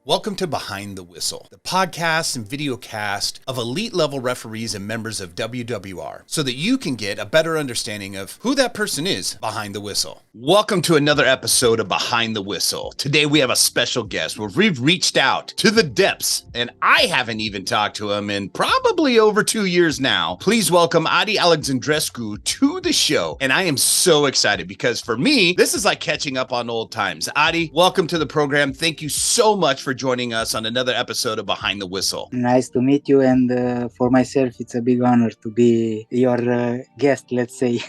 Welcome to Behind the Whistle, the podcast and video cast of elite level referees and members of WWR, so that you can get a better understanding of who that person is behind the whistle. Welcome to another episode of Behind the Whistle. Today we have a special guest where we've reached out to the depths, and I haven't even talked to him in probably over 2 years now. Please welcome Alexandrescu to the show. And I am so excited because for me, this is like catching up on old times. Adi, welcome to the program. Thank you so much for joining us on another episode of Behind the Whistle. Nice to meet you, and for myself, it's a big honor to be your guest, let's say.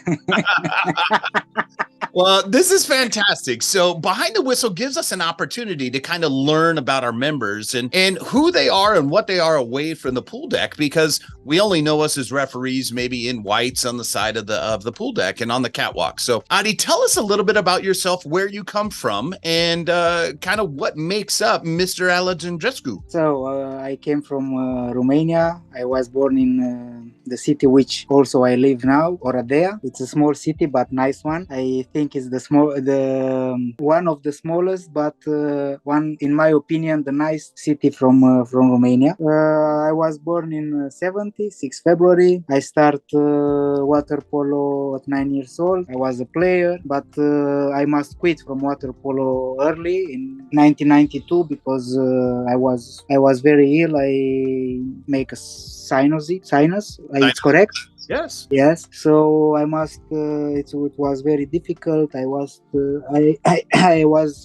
Well, this is fantastic. So Behind the Whistle gives us an opportunity to kind of learn about our members and who they are and what they are away from the pool deck, because we only know us as referees, maybe in whites on the side of the pool deck and on the catwalk. So Adi, tell us a little bit about yourself, where you come from, and kind of what makes up Mr. Alexandrescu. So I came from Romania. I was born in the city which also I live now, Oradea. It's a small city, but nice one. I think it's one of the smallest, but one, in my opinion, the nice city from Romania. I was born in 6 February. I start water polo at 9 years old. I was a player, but I must quit from water polo early in 1992 because I was very ill. I make a sinus. It's correct? Yes. So I must. It was very difficult. I was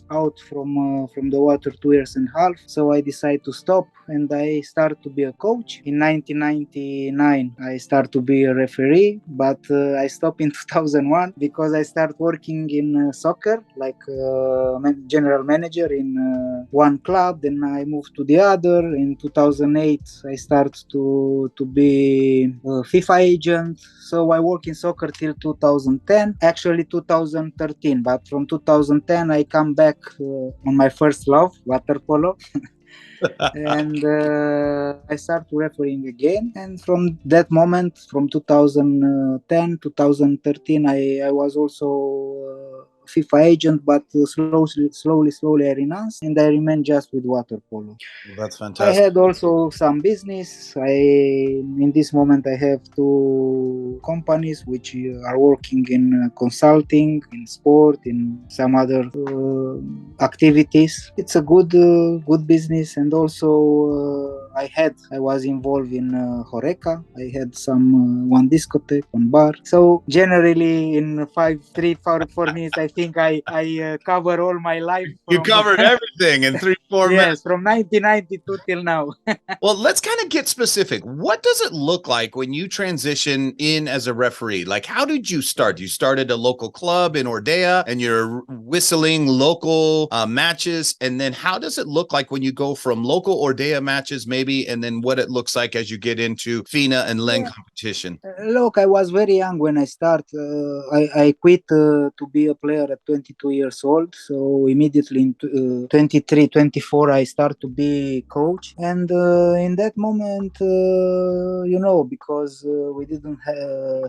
out from the water 2 years and a half. So I decided to stop, and I started to be a coach. In 1999, I started to be a referee, but I stopped in 2001 because I started working in soccer, like general manager in one club. Then I moved to the other. In 2008, I started to be a FIFA agent. So I work in soccer till 2010, actually 2013. But from 2010, I come back on my first love, water polo. And I start refereeing again, and from that moment, from 2010 2013, I was also FIFA agent, but slowly I renounced, and I remain just with water polo. Well, that's fantastic. I had also some business. In this moment I have 2 companies which are working in consulting, in sport, in some other activities. It's a good business, and also I was involved in Horeca. I had some one discotheque, one bar. So generally in 4 minutes, I think I cover all my life. You covered everything in 3-4 minutes. Yes, from 1992 till now. Well, let's kind of get specific. What does it look like when you transition in as a referee? Like, how did you start? You started a local club in Oradea and you're whistling local matches. And then how does it look like when you go from local Oradea matches, maybe, and then what it looks like as you get into FINA and LEN competition? Look, I was very young when I started. I quit to be a player at 22 years old. So immediately in 23, 24, I start to be coach. And in that moment, because we didn't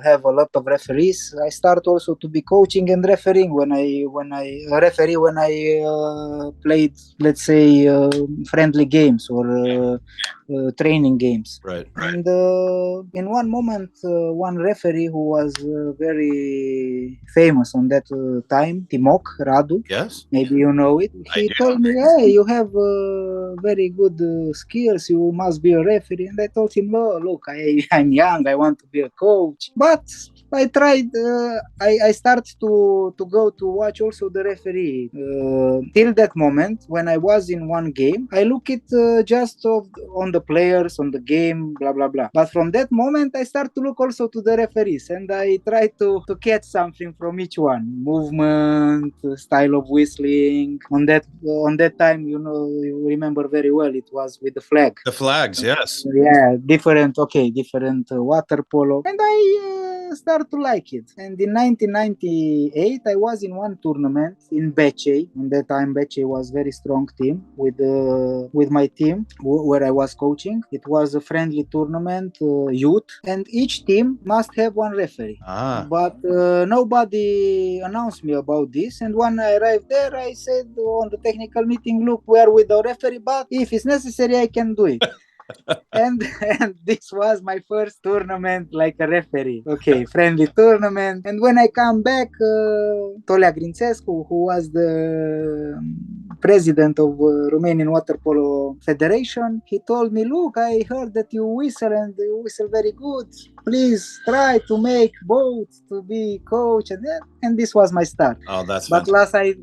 have a lot of referees, I start also to be coaching and refereeing when I played, let's say, friendly games or training games. Right. And in one moment, one referee who was very famous on that time, Timok Radu. Yes. Maybe you know it. He told me, "Hey, you have very good skills. You must be a referee." And I told him, "No, look, I'm young. I want to be a coach." But I tried. I started to go to watch also the referee. Till that moment, when I was in one game, I look it just on the players, on the game, blah blah blah. But from that moment, I start to look also to the referees, and I try to catch something from each one: movement, style of whistling. On that time, you remember very well. It was with the flag. The flags, yes. Yeah, different water polo, and start to like it. And in 1998, I was in one tournament in Becce. In that time, Becce was very strong team with my team where I was coaching. It was a friendly tournament, youth, and each team must have one referee. But nobody announced me about this. And when I arrived there, I said on the technical meeting, look, we are with the referee, but if it's necessary, I can do it. and this was my first tournament like a referee. Okay, friendly tournament. And when I come back, Alexandrescu, who was the president of Romanian Water Polo Federation, he told me, look, I heard that you whistle and you whistle very good. Please try to make both to be coach. And this was my start. Oh, that's but fantastic.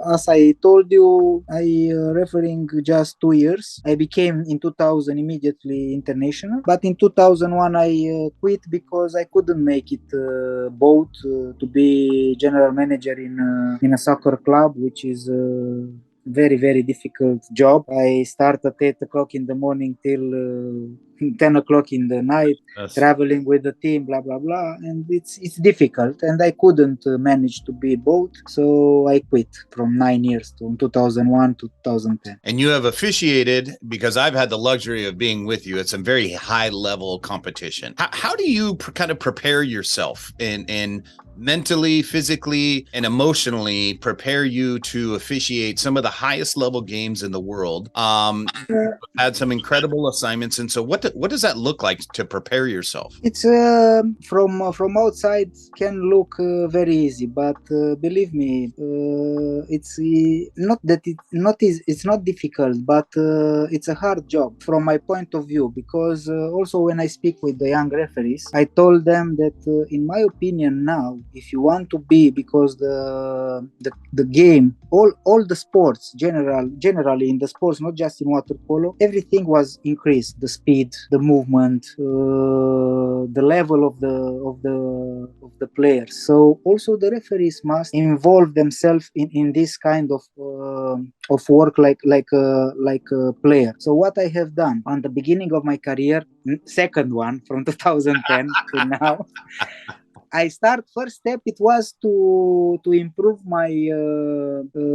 as I told you, I refereeing just 2 years. I became in 2000 immediately international, but in 2001 I quit because I couldn't make it both to be general manager in a soccer club, which is very difficult job. I start at 8 o'clock in the morning till 10 o'clock in the night, traveling with the team, blah blah blah, and it's difficult, and I couldn't manage to be both, so I quit from 9 years to 2001 to 2010. And you have officiated, because I've had the luxury of being with you at some very high level competition. How do you kind of prepare yourself in mentally, physically, and emotionally prepare you to officiate some of the highest level games in the world? Had some incredible assignments, and so what does that look like to prepare yourself? It's from outside can look very easy, but believe me, it's not that it's not difficult, but it's a hard job from my point of view, because also when I speak with the young referees, I told them that in my opinion now, if you want to be, because the game, all the sports generally in the sports, not just in water polo, everything was increased: the speed, the movement, the level of the players. So also the referees must involve themselves in this kind of work, like a player. So what I have done on the beginning of my career, second one from 2010 to now, I start first step, it was to improve my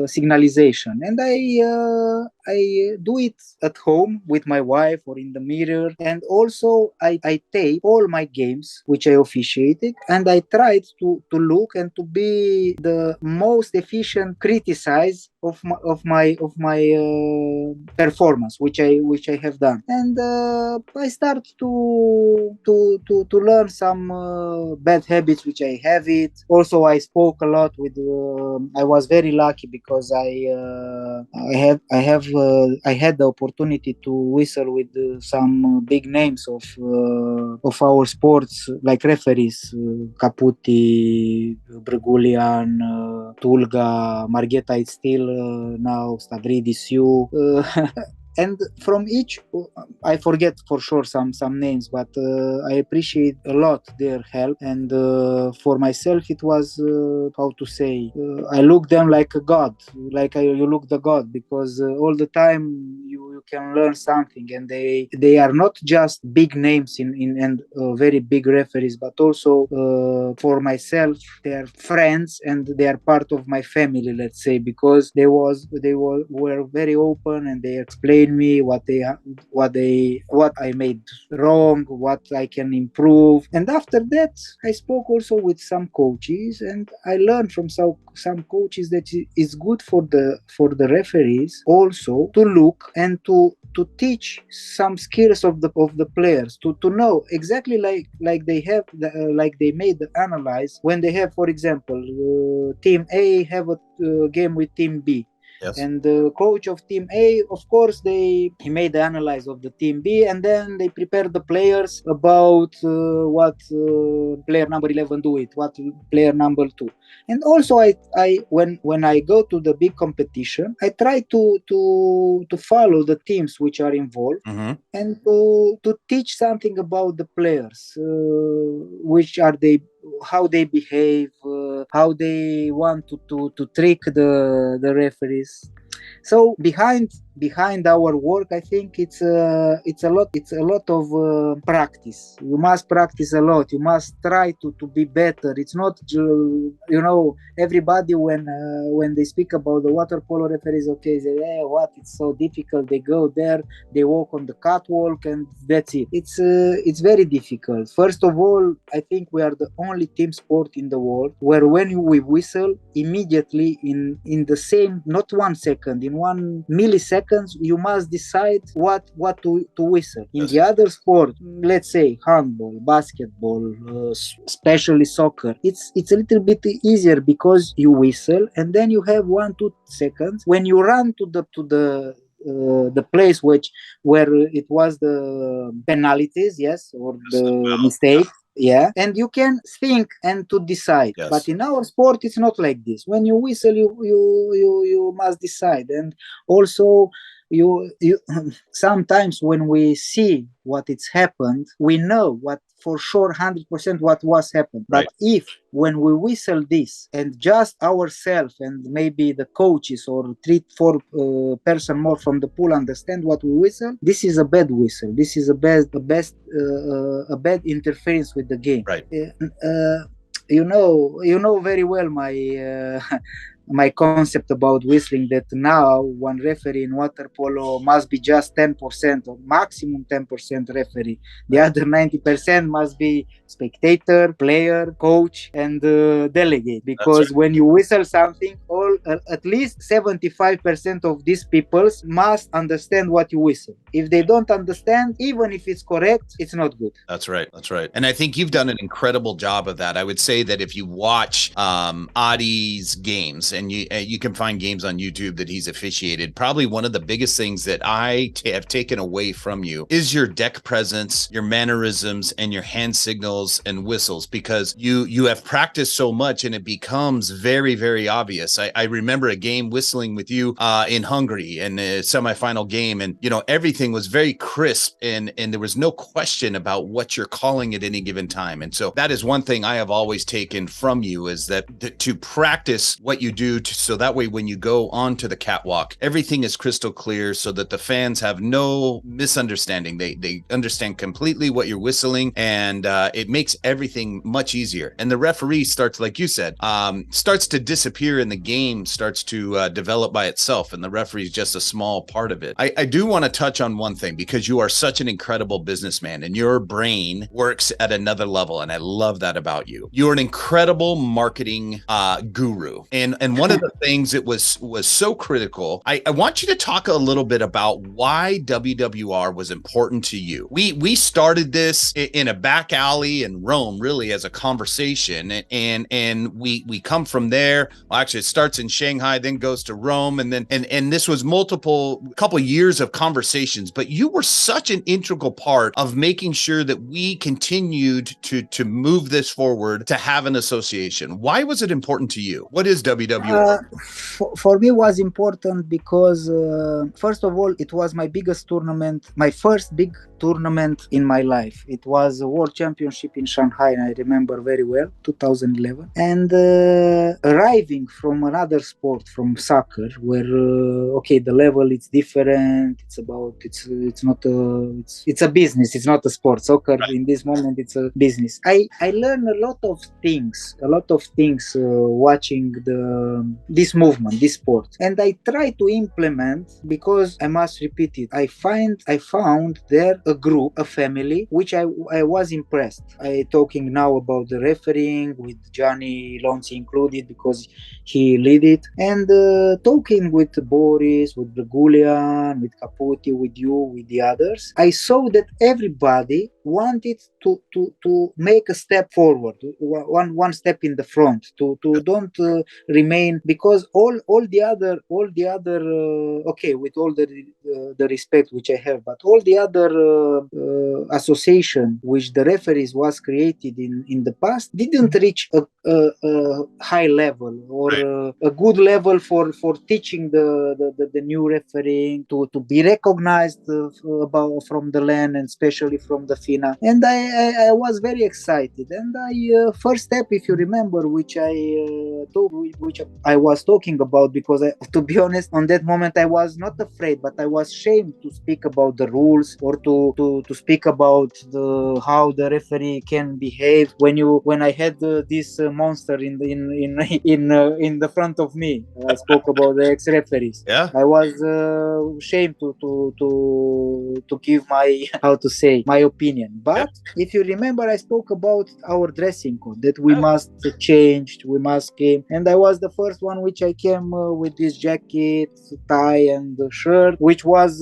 signalization, and I do it at home with my wife or in the mirror, and also I tape all my games which I officiated, and I tried to look and to be the most efficient criticize of my performance which I have done, and I start to learn some bad habits which I have it. Also, I spoke a lot with. I was very lucky because I had the opportunity to whistle with some big names of our sports, like referees: Caputi, Brăgulian, Tulga, Margheta is still now, Stavridis, you. And from each, I forget for sure some names, but I appreciate a lot their help. And for myself, it was how to say, I look them like a god, like you look the god, because all the time you can learn something, and they are not just big names and very big referees, but also for myself, they are friends and they are part of my family, let's say, because were very open, and they explained me what I made wrong, what I can improve. And after that, I spoke also with some coaches, and I learned from some coaches that it's good for the referees also to look and to teach some skills of the players, to know exactly like they have like they made the analyze when they have, for example, team A have a game with team B. Yes. And the coach of team A, of course, he made the analysis of the team B, and then they prepared the players about what player number 11 do it, what player number 2. And also, I when I go to the big competition, I try to follow the teams which are involved, and to teach something about the players, which are they, how they behave, how they want to trick the referees. So behind behind our work, I think it's a lot of practice. You must practice a lot. You must try to be better. It's not everybody when they speak about the water polo referees, okay, they say, what, it's so difficult. They go there, they walk on the catwalk, and that's it. It's very difficult. First of all, I think we are the only team sport in the world where when we whistle, immediately in the same, not 1 second, in 1 milliseconds, you must decide what to whistle. In the other sport, let's say handball, basketball, especially soccer, it's a little bit easier because you whistle and then you have 1-2 seconds when you run to the place where it was the penalties, yes, or the mistake. Yeah, and you can think and to decide. Yes. But in our sport, it's not like this. When you whistle, you must decide. And also, you sometimes when we see what it's happened, we know what for sure 100% what was happened. But Right. if when we whistle this and just ourselves and maybe the coaches or 3-4 person more from the pool understand what we whistle, this is a bad whistle. This is a bad interference with the game. Right. You know very well my my concept about whistling, that now one referee in water polo must be just 10% or maximum 10% referee. The other 90% must be spectator, player, coach, and delegate. Because when you whistle something, at least 75% of these people must understand what you whistle. If they don't understand, even if it's correct, it's not good. That's right. That's right. And I think you've done an incredible job of that. I would say that if you watch Adi's games, and you can find games on YouTube that he's officiated, probably one of the biggest things that I have taken away from you is your deck presence, your mannerisms, and your hand signals and whistles, because you have practiced so much and it becomes very, very obvious. I remember a game whistling with you in Hungary in the semifinal game, and everything was very crisp, and there was no question about what you're calling at any given time. And so that is one thing I have always taken from you, is that to practice what you do so that way when you go onto the catwalk, everything is crystal clear so that the fans have no misunderstanding. They understand completely what you're whistling, and it makes everything much easier. And the referee starts, like you said, starts to disappear, and the game starts to develop by itself, and the referee is just a small part of it. I do want to touch on one thing, because you are such an incredible businessman and your brain works at another level, and I love that about you. You're an incredible marketing guru, and one of the things that was so critical, I want you to talk a little bit about why WWR was important to you. We started this in a back alley in Rome, really, as a conversation, and we come from there. Well, actually, it starts in Shanghai, then goes to Rome, and then and this was couple years of conversations. But you were such an integral part of making sure that we continued to move this forward, to have an association. Why was it important to you? What is WWR? For me, it was important because first of all, it was my biggest tournament, my first big tournament in my life. It was a world championship in Shanghai, and I remember very well, 2011. And arriving from another sport, from soccer, where the level is different. It's a business. It's not a sport. Soccer in this moment, it's a business. I learned a lot of things watching this movement, this sport, and I try to implement, because I must repeat it. I found there a group, a family, which I was impressed. I talking now about the refereeing with Johnny Lonzi included, because he lead it, and talking with Boris, with Bregulian, with Caputi, with you, with the others. I saw that everybody wanted to make a step forward, one step in the front, to don't remain, because all the other with all the respect which I have, but all the other association which the referees was created in the past didn't reach a high level, or a good level for teaching the new refereeing to be recognized from the land, and especially from the FINA. And I was very excited. And first step, if you remember, which I I was talking about, because to be honest, on that moment I was not afraid, but I was ashamed to speak about the rules, or to speak about how the referee can behave when I had this monster in the front of me. I spoke about the ex-referees. Yeah. I was ashamed to give my how to say my opinion. But if you remember, I spoke about our dressing code, that we must change, we must came, and I was the first one which I came with this jacket, tie, and the shirt, which was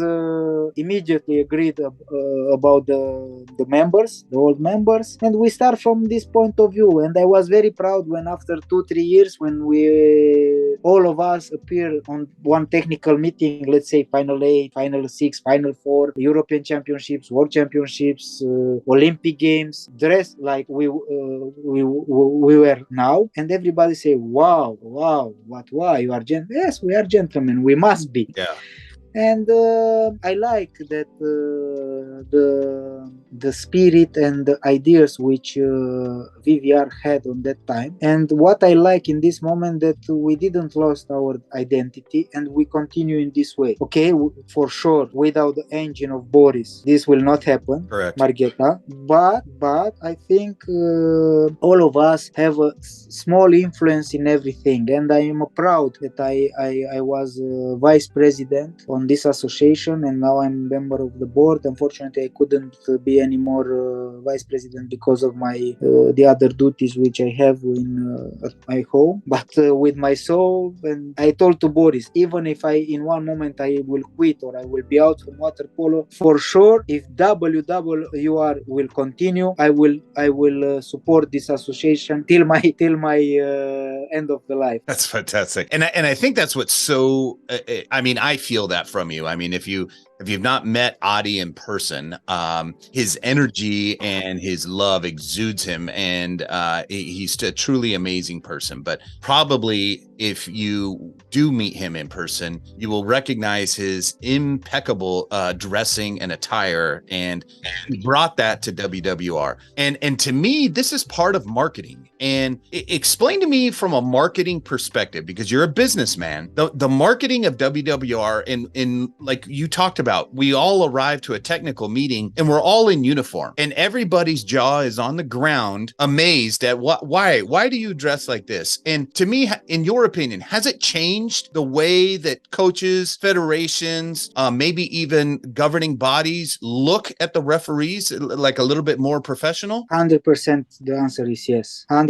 immediately agreed about the members, the old members, and we start from this point of view. And I was very proud when after 2-3 years, when we all of us appear on one technical meeting, let's say final 8, final 6, final 4, European Championships, World Championships, Olympic Games, dressed like we were now, and everybody say, wow, why you are gentlemen? Yes, we are gentlemen, we must be. Yeah. And I like that the spirit and the ideas which VVR had on that time. And what I like in this moment, that we didn't lost our identity, and we continue in this way. Okay, for sure, without the engine of Boris, this will not happen. Correct. Margheta. But I think all of us have a small influence in everything, and I am proud that I was vice president on this association, and now I'm member of the board. Unfortunately, I couldn't be anymore vice president because of my the other duties which I have at my home. But with my soul, and I told to Boris, even if in one moment I will quit or I will be out from water polo, for sure, if WWR will continue, I will support this association till my end of the life. That's fantastic. And I think that's what's so, I mean, I feel that from you. I mean, if you've not met Adi in person, his energy and his love exudes him, and he's a truly amazing person. But probably if you do meet him in person, you will recognize his impeccable dressing and attire, and he brought that to WWR. And to me, this is part of marketing. And explain to me from a marketing perspective, because you're a businessman, the marketing of WWR, and like you talked about, we all arrive to a technical meeting and we're all in uniform, and everybody's jaw is on the ground, amazed at why do you dress like this? And to me, in your opinion, has it changed the way that coaches, federations, maybe even governing bodies look at the referees, like a little bit more professional? 100%. The answer is yes. 100%.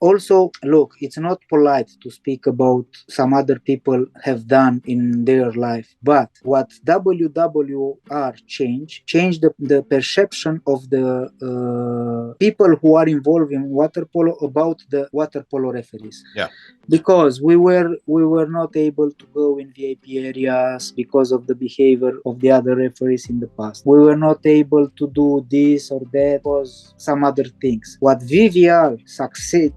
Also, look, it's not polite to speak about some other people have done in their life, but what WWR changed the perception of the people who are involved in water polo about the water polo referees. Yeah. Because we were not able to go in VIP areas because of the behavior of the other referees in the past. We were not able to do this or that because some other things. What VVR succeed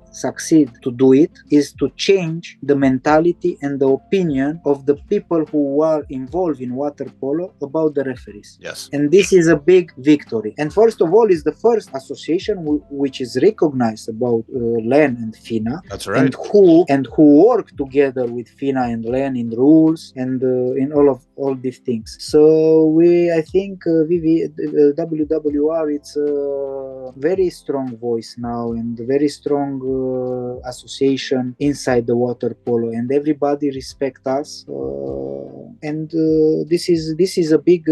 to do it is to change the mentality and the opinion of the people who are involved in water polo about the referees. Yes. And this is a big victory. And first of all, is the first association which is recognized about LEN and FINA. That's right. And who work together with FINA and LEN in rules and in all these things. So I think WWR, it's a very strong voice now, and a very strong association inside the water polo, and everybody respect us. And this is a big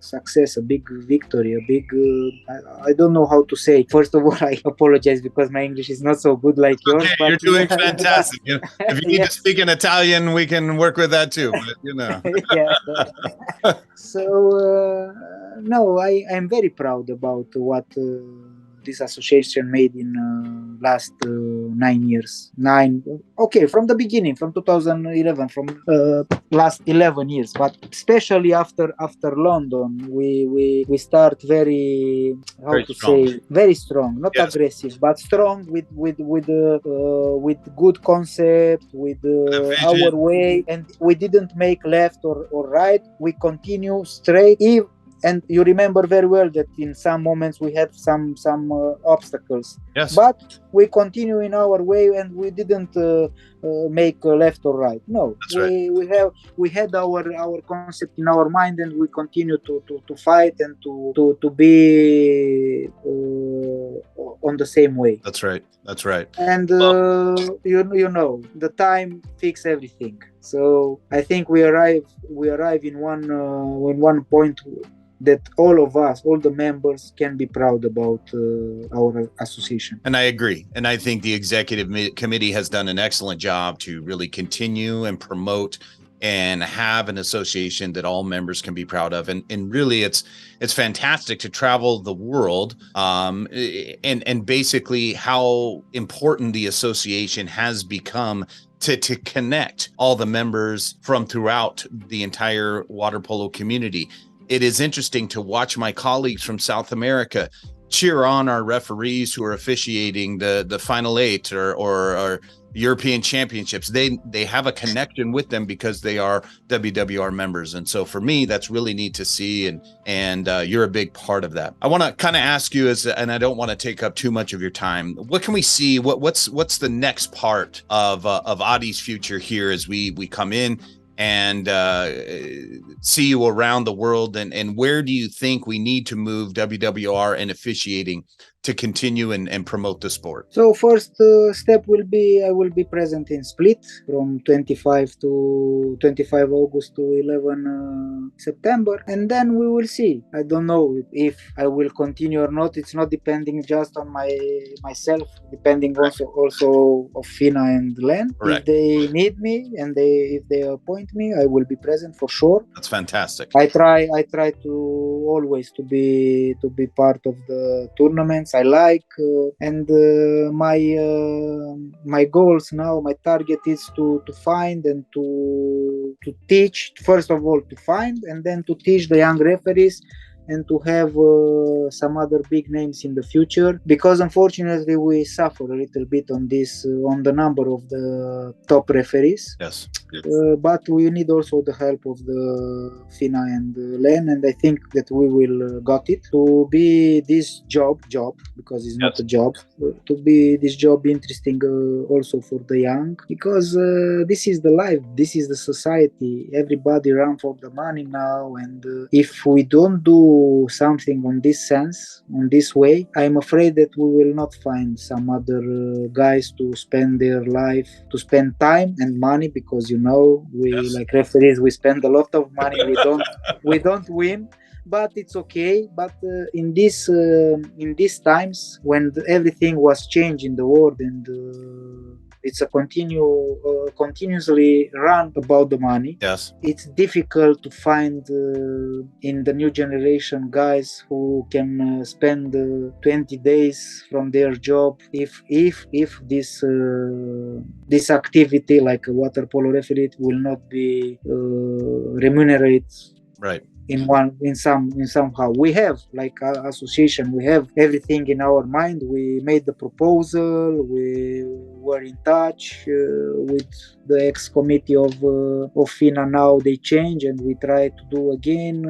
success, a big victory, a big I don't know how to say. First of all, I apologize because my English is not so good like yours. Okay, but you're doing fantastic. If you need to speak in Italian, we can work with that too. But, Yeah. So no, I'm very proud about what this association made in last 9 years. Okay, from the beginning, from 2011, from last 11 years, but especially after London, we start very very strong, not yes. aggressive, but strong with good concept, with our way, and we didn't make left or right. We continue straight. and you remember very well that in some moments we had some obstacles. Yes. But we continue in our way, and we didn't make left or right. No, That's right. we had our concept in our mind, and we continue to fight and to be on the same way. That's right. That's right. And you know, the time fix everything. So I think we arrive in one point that all of us, all the members, can be proud about our association. And I agree. And I think the executive committee has done an excellent job to really continue and promote and have an association that all members can be proud of. And really it's fantastic to travel the world and basically how important the association has become to connect all the members from throughout the entire water polo community. It is interesting to watch my colleagues from South America cheer on our referees who are officiating the final eight or European championships. They have a connection with them because they are WWR members. And so for me, that's really neat to see. And you're a big part of that. I want to kind of ask you and I don't want to take up too much of your time. What can we see? What's the next part of Adi's future here as we come in and see you around the world, and where do you think we need to move WWR and officiating to continue and promote the sport? So first step will be I will be present in Split from 25 August to 11 September, and then we will see. I don't know if I will continue or not. It's not depending just on myself, depending also of Fina and Len. Correct. If they need me and if they appoint me, I will be present for sure. That's fantastic. I try to always to be part of the tournaments I like, and my goals now, my target is to find and to teach, first of all to find, and then to teach the young referees, and to have some other big names in the future, because unfortunately we suffer a little bit on this on the number of the top referees. Yes. But we need also the help of the Fina and Len, and I think that we will got it to be this job because it's not a job, to be this job interesting also for the young, because this is the life, this is the society. Everybody run for the money now, and if we don't do something on this sense, on this way, I'm afraid that we will not find some other guys to spend their life, to spend time and money, because we like referees, we spend a lot of money, we don't win, but it's okay. But in these times when everything was changed in the world, and it's a continuously run about the money. Yes, it's difficult to find in the new generation guys who can spend 20 days from their job. If this activity like a water polo referee will not be remunerated, right, somehow. We have like association, we have everything in our mind. We made the proposal, we were in touch with the ex-committee of FINA. Now they change, and we try to do again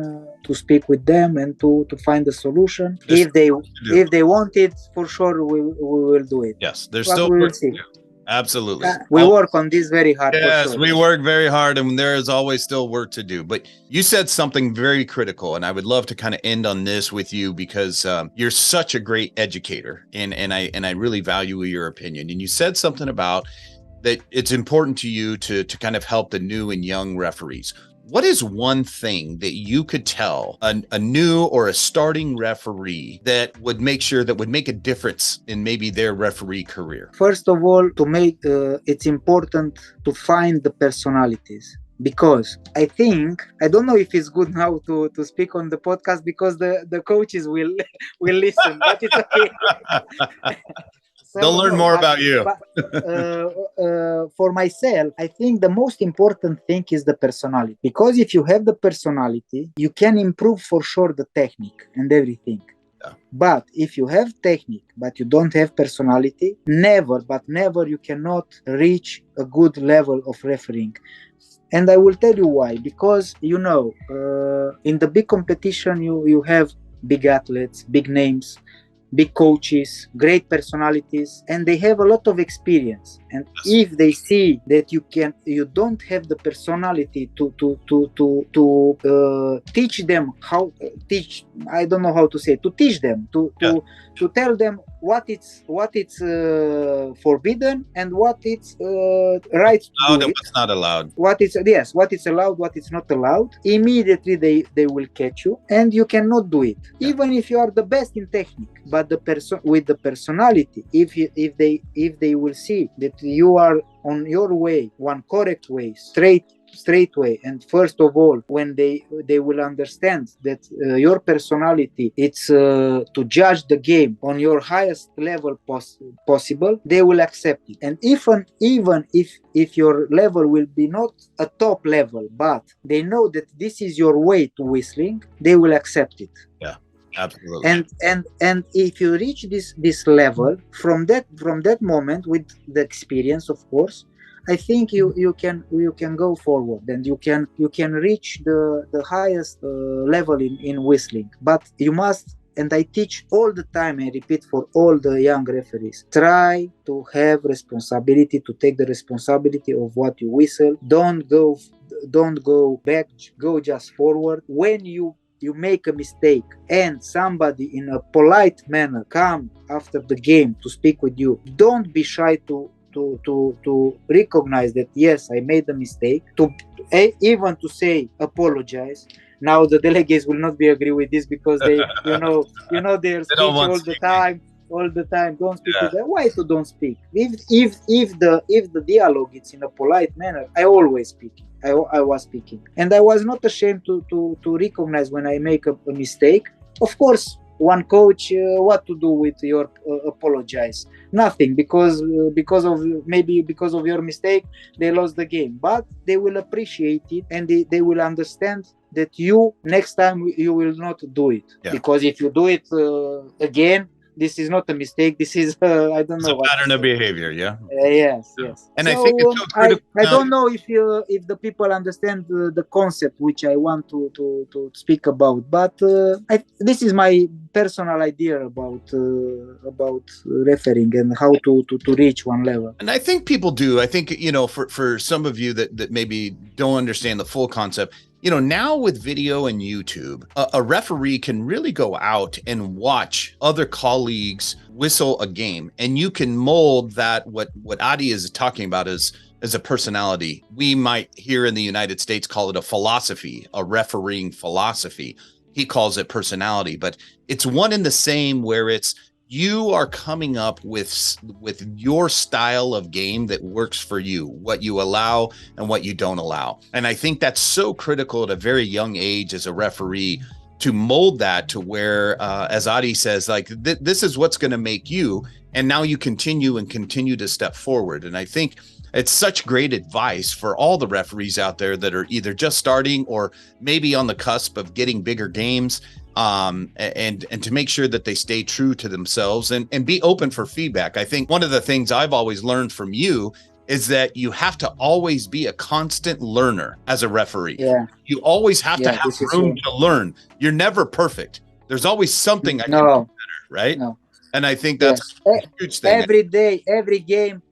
to speak with them and to find a solution. If they want it, for sure we will do it. Yes, there's but still we will see. Absolutely. We work on this very hard. Yes, sure. We work very hard, and there is always still work to do. But you said something very critical, and I would love to kind of end on this with you, because you're such a great educator, and I really value your opinion. And you said something about that it's important to you to kind of help the new and young referees. What is one thing that you could tell a new or a starting referee that would make a difference in maybe their referee career? First of all, to make it's important to find the personalities. Because I don't know if it's good now to speak on the podcast, because the coaches will listen, but it's okay. They'll learn more about you. But, for myself, I think the most important thing is the personality. Because if you have the personality, you can improve for sure the technique and everything. Yeah. But if you have technique but you don't have personality, never, but never, you cannot reach a good level of refereeing. And I will tell you why. Because, in the big competition, you have big athletes, big names, big coaches, great personalities, and they have a lot of experience. And if they see that you don't have the personality to teach them how teach. I don't know how to say, to teach them, to tell them what it's forbidden and what it's right to Allowed do and it. what's not allowed. What is allowed, what is not allowed. Immediately they will catch you, and you cannot do it, even if you are the best in technique. But the person with the personality, if they will see that you are on your way, one correct way, straight way, and first of all, when they will understand that your personality, it's to judge the game on your highest level possible, they will accept it. And even if your level will be not a top level, but they know that this is your way to whistling, they will accept it. Yeah, absolutely. And if you reach this level, from that moment, with the experience, of course, I think you can go forward, and you can reach the highest level in whistling. But you must, and I teach all the time, I repeat for all the young referees, try to have responsibility, to take the responsibility of what you whistle. Don't go back, go just forward. When you make a mistake and somebody in a polite manner come after the game to speak with you, don't be shy to recognize that, yes, I made a mistake, even to say apologize. Now the delegates will not be agree with this, because they their speech all the time, don't speak with them. Why to don't speak? If the dialogue is in a polite manner, I always speak. I was speaking, and I was not ashamed to recognize when I make a mistake. Of course, one coach, what to do with your apologize? Nothing, because of your mistake, they lost the game. But they will appreciate it, and they will understand that next time you will not do it. Because if you do it again, this is not a mistake. This is I don't know. It's a pattern of behavior. Yes. And so, I think it's so critical. I don't know if the people understand the concept which I want to speak about, but this is my personal idea about refereeing and how to reach one level. And I think people do. I think, for some of you that maybe don't understand the full concept, now with video and YouTube, a referee can really go out and watch other colleagues whistle a game, and you can mold that. What Adi is talking about is a personality. We might here in the United States call it a philosophy, a refereeing philosophy. He calls it personality, but it's one and the same, where it's you are coming up with your style of game that works for you, what you allow and what you don't allow. And I think that's so critical at a very young age as a referee, to mold that to where, as Adi says, like this is what's going to make you. And now you continue to step forward. And I think it's such great advice for all the referees out there that are either just starting or maybe on the cusp of getting bigger games. And to make sure that they stay true to themselves and be open for feedback. I think one of the things I've always learned from you is that you have to always be a constant learner as a referee. Yeah. You always have to have room to learn. You're never perfect. There's always something I can do better, right? No. And I think that's a huge thing. Every day, every game,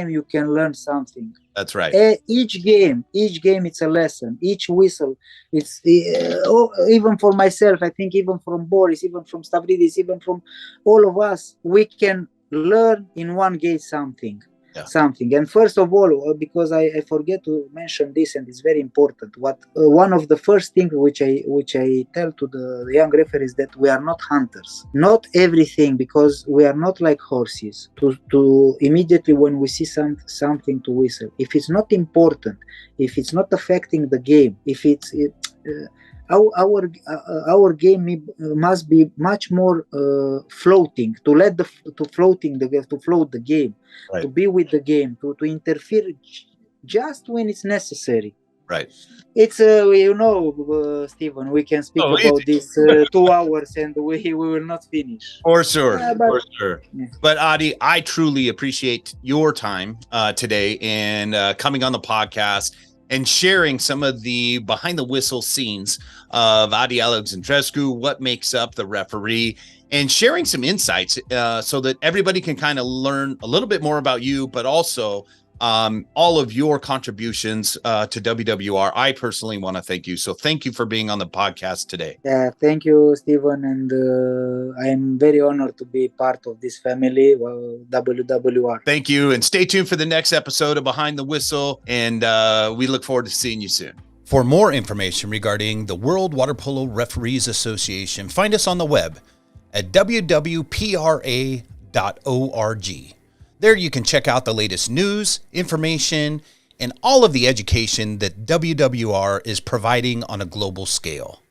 you can learn something. That's right. Each game, it's a lesson. Each whistle, it's even for myself. I think even from Boris, even from Stavridis, even from all of us, we can learn in one game something. And first of all, because I forget to mention this, and it's very important. One of the first things which I tell to the young referees, that we are not hunters. Not everything, because we are not like horses. To immediately when we see something to whistle, if it's not important, if it's not affecting the game, if it's our game must be much more floating, to float the game, right. To be with the game, to interfere just when it's necessary. Right. It's Stephen, we can speak Oh, about easy. this 2 hours and we will not finish. For sure. But For sure. yeah. But Adi, I truly appreciate your time today and coming on the podcast and sharing some of the behind the whistle scenes of Adi Alexandrescu, what makes up the referee, and sharing some insights so that everybody can kind of learn a little bit more about you, but also all of your contributions to WWR. I personally want to thank you. So thank you for being on the podcast today. Yeah, thank you, Stephen, and I'm very honored to be part of this family, WWR. Thank you, and stay tuned for the next episode of Behind the Whistle, and we look forward to seeing you soon. For more information regarding the World Water Polo Referees Association, find us on the web at www.pra.org. There you can check out the latest news, information, and all of the education that WWR is providing on a global scale.